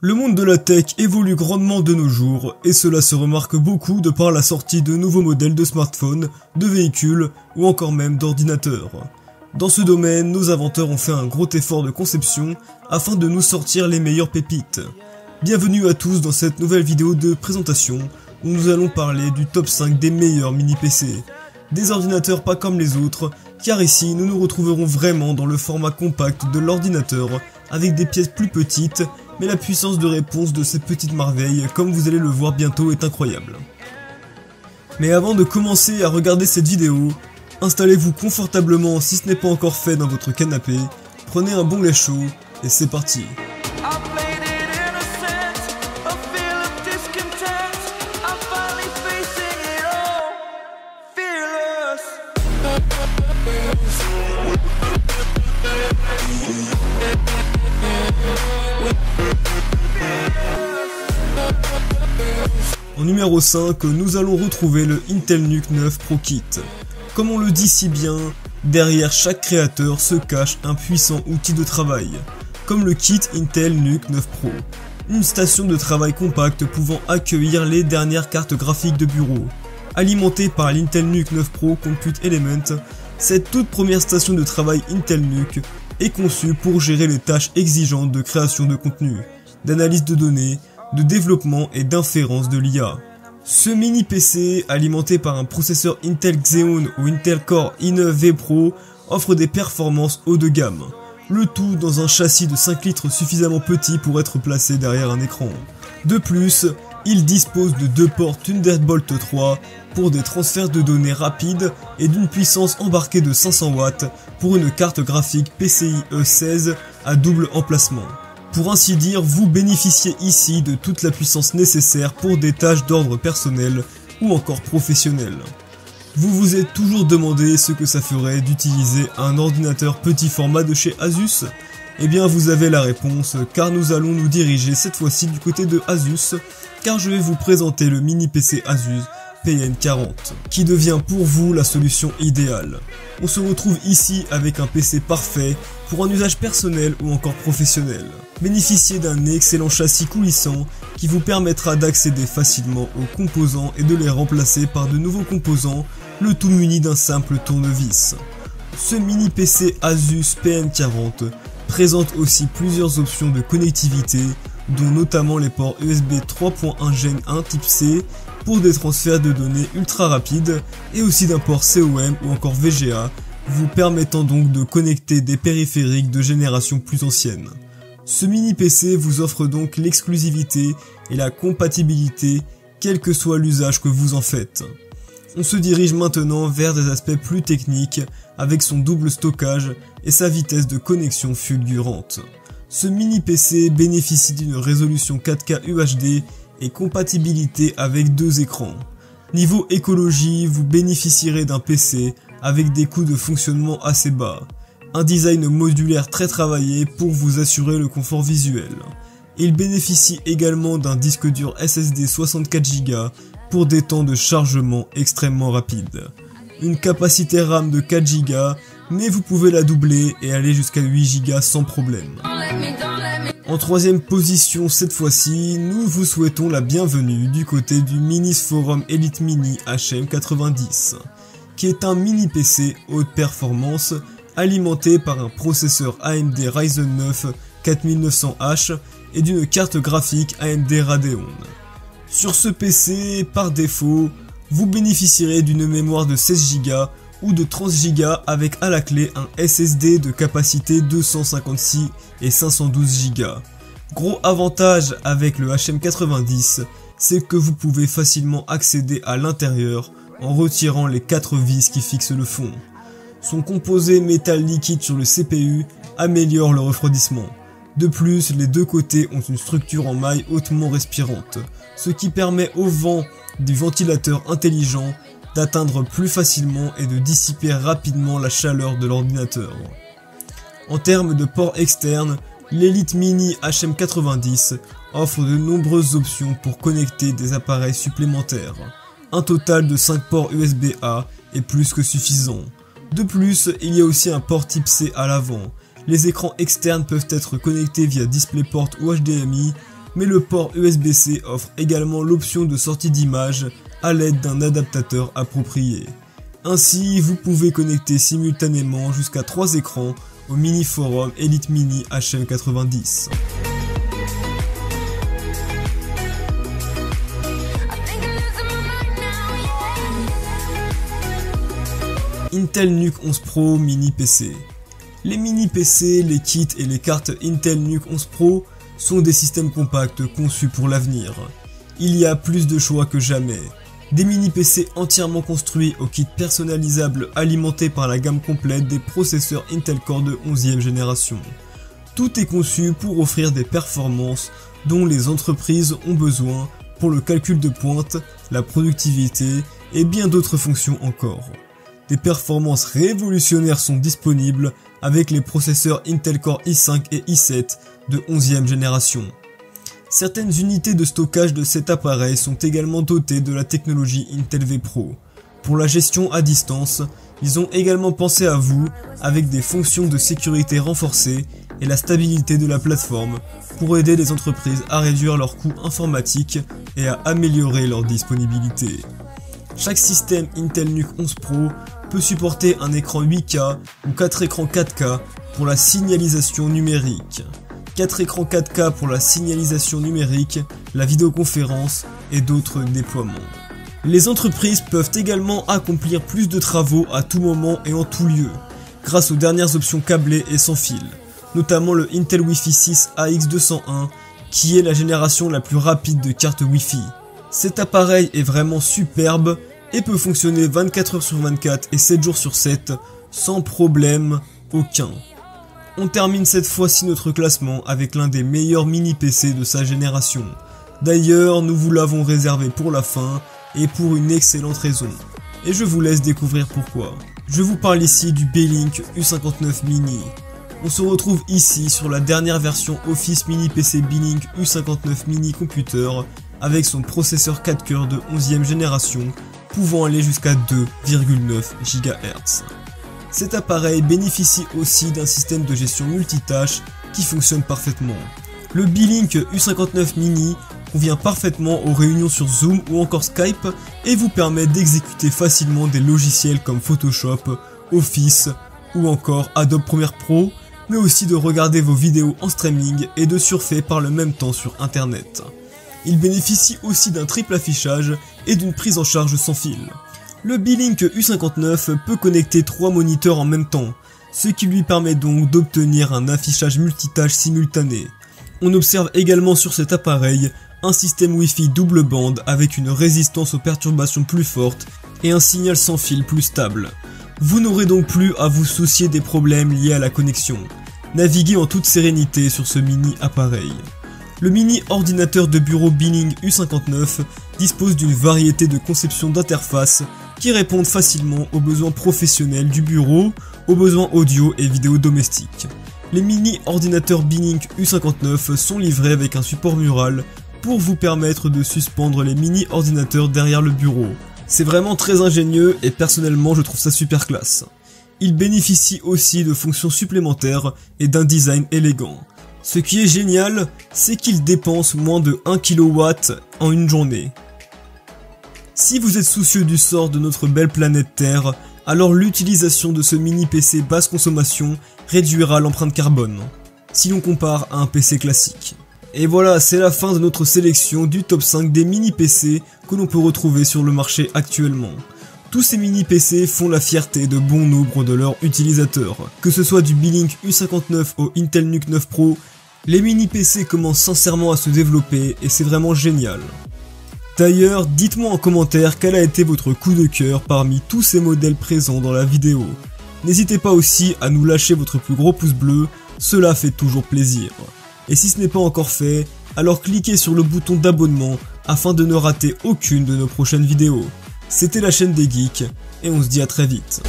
Le monde de la tech évolue grandement de nos jours, et cela se remarque beaucoup de par la sortie de nouveaux modèles de smartphones, de véhicules, ou encore même d'ordinateurs. Dans ce domaine, nos inventeurs ont fait un gros effort de conception afin de nous sortir les meilleures pépites. Bienvenue à tous dans cette nouvelle vidéo de présentation où nous allons parler du top 5 des meilleurs mini-PC. Des ordinateurs pas comme les autres, car ici nous nous retrouverons vraiment dans le format compact de l'ordinateur avec des pièces plus petites, mais la puissance de réponse de ces petites merveilles, comme vous allez le voir bientôt, est incroyable. Mais avant de commencer à regarder cette vidéo, installez-vous confortablement si ce n'est pas encore fait dans votre canapé, prenez un bon lait chaud, et c'est parti. En numéro 5, nous allons retrouver le Intel NUC 9 Pro Kit. Comme on le dit si bien, derrière chaque créateur se cache un puissant outil de travail, comme le kit Intel NUC 9 Pro. Une station de travail compacte pouvant accueillir les dernières cartes graphiques de bureau. Alimentée par l'Intel NUC 9 Pro Compute Element, cette toute première station de travail Intel NUC est conçue pour gérer les tâches exigeantes de création de contenu, d'analyse de données, de développement et d'inférence de l'IA. Ce mini PC, alimenté par un processeur Intel Xeon ou Intel Core i9 Pro, offre des performances haut de gamme. Le tout dans un châssis de 5 litres suffisamment petit pour être placé derrière un écran. De plus, il dispose de 2 ports Thunderbolt 3 pour des transferts de données rapides et d'une puissance embarquée de 500 watts pour une carte graphique PCIe 16 à double emplacement. Pour ainsi dire, vous bénéficiez ici de toute la puissance nécessaire pour des tâches d'ordre personnel ou encore professionnel. Vous vous êtes toujours demandé ce que ça ferait d'utiliser un ordinateur petit format de chez Asus? Eh bien vous avez la réponse, car nous allons nous diriger cette fois-ci du côté de Asus, car je vais vous présenter le mini PC Asus PN40, qui devient pour vous la solution idéale. On se retrouve ici avec un PC parfait pour un usage personnel ou encore professionnel. Bénéficiez d'un excellent châssis coulissant qui vous permettra d'accéder facilement aux composants et de les remplacer par de nouveaux composants, le tout muni d'un simple tournevis. Ce mini PC Asus PN40 présente aussi plusieurs options de connectivité, dont notamment les ports USB 3.1 Gen 1 type C pour des transferts de données ultra rapides et aussi d'un port COM ou encore VGA, vous permettant donc de connecter des périphériques de génération plus ancienne. Ce mini PC vous offre donc l'exclusivité et la compatibilité quel que soit l'usage que vous en faites. On se dirige maintenant vers des aspects plus techniques avec son double stockage et sa vitesse de connexion fulgurante. Ce mini PC bénéficie d'une résolution 4K UHD et compatibilité avec 2 écrans. Niveau écologie, vous bénéficierez d'un PC avec des coûts de fonctionnement assez bas. Un design modulaire très travaillé pour vous assurer le confort visuel. Il bénéficie également d'un disque dur SSD 64 Go pour des temps de chargement extrêmement rapides. Une capacité RAM de 4 Go, mais vous pouvez la doubler et aller jusqu'à 8 Go sans problème. En troisième position cette fois-ci, nous vous souhaitons la bienvenue du côté du Minisforum Elite Mini HM90, qui est un mini PC haute performance alimenté par un processeur AMD Ryzen 9 4900H et d'une carte graphique AMD Radeon. Sur ce PC, par défaut, vous bénéficierez d'une mémoire de 16 Go ou de 30 Go avec à la clé un SSD de capacité 256 et 512 Go. Gros avantage avec le HM90, c'est que vous pouvez facilement accéder à l'intérieur en retirant les 4 vis qui fixent le fond. Son composé métal liquide sur le CPU améliore le refroidissement. De plus, les deux côtés ont une structure en maille hautement respirante, ce qui permet au vent du ventilateur intelligent d'atteindre plus facilement et de dissiper rapidement la chaleur de l'ordinateur. En termes de ports externes, l'Elite Mini HM90 offre de nombreuses options pour connecter des appareils supplémentaires. Un total de 5 ports USB-A est plus que suffisant. De plus, il y a aussi un port type C à l'avant. Les écrans externes peuvent être connectés via DisplayPort ou HDMI mais le port USB-C offre également l'option de sortie d'image à l'aide d'un adaptateur approprié. Ainsi, vous pouvez connecter simultanément jusqu'à 3 écrans au Mini Forum Elite Mini HM90. Intel NUC 11 Pro Mini PC. Les mini PC, les kits et les cartes Intel NUC 11 Pro sont des systèmes compacts conçus pour l'avenir. Il y a plus de choix que jamais. Des mini PC entièrement construits au kit personnalisable alimentés par la gamme complète des processeurs Intel Core de 11e génération. Tout est conçu pour offrir des performances dont les entreprises ont besoin pour le calcul de pointe, la productivité et bien d'autres fonctions encore. Des performances révolutionnaires sont disponibles avec les processeurs Intel Core i5 et i7 de 11e génération. Certaines unités de stockage de cet appareil sont également dotées de la technologie Intel vPro. Pour la gestion à distance, ils ont également pensé à vous avec des fonctions de sécurité renforcées et la stabilité de la plateforme pour aider les entreprises à réduire leurs coûts informatiques et à améliorer leur disponibilité. Chaque système Intel NUC 11 Pro peut supporter un écran 8K ou 4 écrans 4K pour la signalisation numérique. 4 écrans 4K pour la signalisation numérique, la vidéoconférence et d'autres déploiements. Les entreprises peuvent également accomplir plus de travaux à tout moment et en tout lieu, grâce aux dernières options câblées et sans fil, notamment le Intel Wi-Fi 6 AX201, qui est la génération la plus rapide de cartes Wi-Fi. Cet appareil est vraiment superbe et peut fonctionner 24 h sur 24 et 7 jours sur 7 sans problème aucun. On termine cette fois-ci notre classement avec l'un des meilleurs mini PC de sa génération. D'ailleurs, nous vous l'avons réservé pour la fin et pour une excellente raison. Et je vous laisse découvrir pourquoi. Je vous parle ici du Beelink U59 Mini. On se retrouve ici sur la dernière version Office Mini PC Beelink U59 Mini Computer avec son processeur 4 cœurs de 11e génération pouvant aller jusqu'à 2,9 GHz. Cet appareil bénéficie aussi d'un système de gestion multitâche qui fonctionne parfaitement. Le Beelink U59 Mini convient parfaitement aux réunions sur Zoom ou encore Skype et vous permet d'exécuter facilement des logiciels comme Photoshop, Office ou encore Adobe Premiere Pro, mais aussi de regarder vos vidéos en streaming et de surfer par le même temps sur internet. Il bénéficie aussi d'un triple affichage et d'une prise en charge sans fil. Le Beelink U59 peut connecter 3 moniteurs en même temps, ce qui lui permet donc d'obtenir un affichage multitâche simultané. On observe également sur cet appareil un système Wi-Fi double bande avec une résistance aux perturbations plus forte et un signal sans fil plus stable. Vous n'aurez donc plus à vous soucier des problèmes liés à la connexion. Naviguez en toute sérénité sur ce mini appareil. Le mini ordinateur de bureau Beelink U59 dispose d'une variété de conceptions d'interfaces qui répondent facilement aux besoins professionnels du bureau, aux besoins audio et vidéo domestiques. Les mini ordinateurs Beelink U59 sont livrés avec un support mural pour vous permettre de suspendre les mini ordinateurs derrière le bureau. C'est vraiment très ingénieux et personnellement je trouve ça super classe. Il bénéficie aussi de fonctions supplémentaires et d'un design élégant. Ce qui est génial, c'est qu'il dépense moins de 1 kW en une journée. Si vous êtes soucieux du sort de notre belle planète Terre, alors l'utilisation de ce mini PC basse consommation réduira l'empreinte carbone, si l'on compare à un PC classique. Et voilà, c'est la fin de notre sélection du top 5 des mini PC que l'on peut retrouver sur le marché actuellement. Tous ces mini PC font la fierté de bon nombre de leurs utilisateurs. Que ce soit du Beelink U59 au Intel NUC 9 Pro, les mini PC commencent sincèrement à se développer et c'est vraiment génial. D'ailleurs, dites-moi en commentaire quel a été votre coup de cœur parmi tous ces modèles présents dans la vidéo. N'hésitez pas aussi à nous lâcher votre plus gros pouce bleu, cela fait toujours plaisir. Et si ce n'est pas encore fait, alors cliquez sur le bouton d'abonnement afin de ne rater aucune de nos prochaines vidéos. C'était la chaîne des geeks et on se dit à très vite.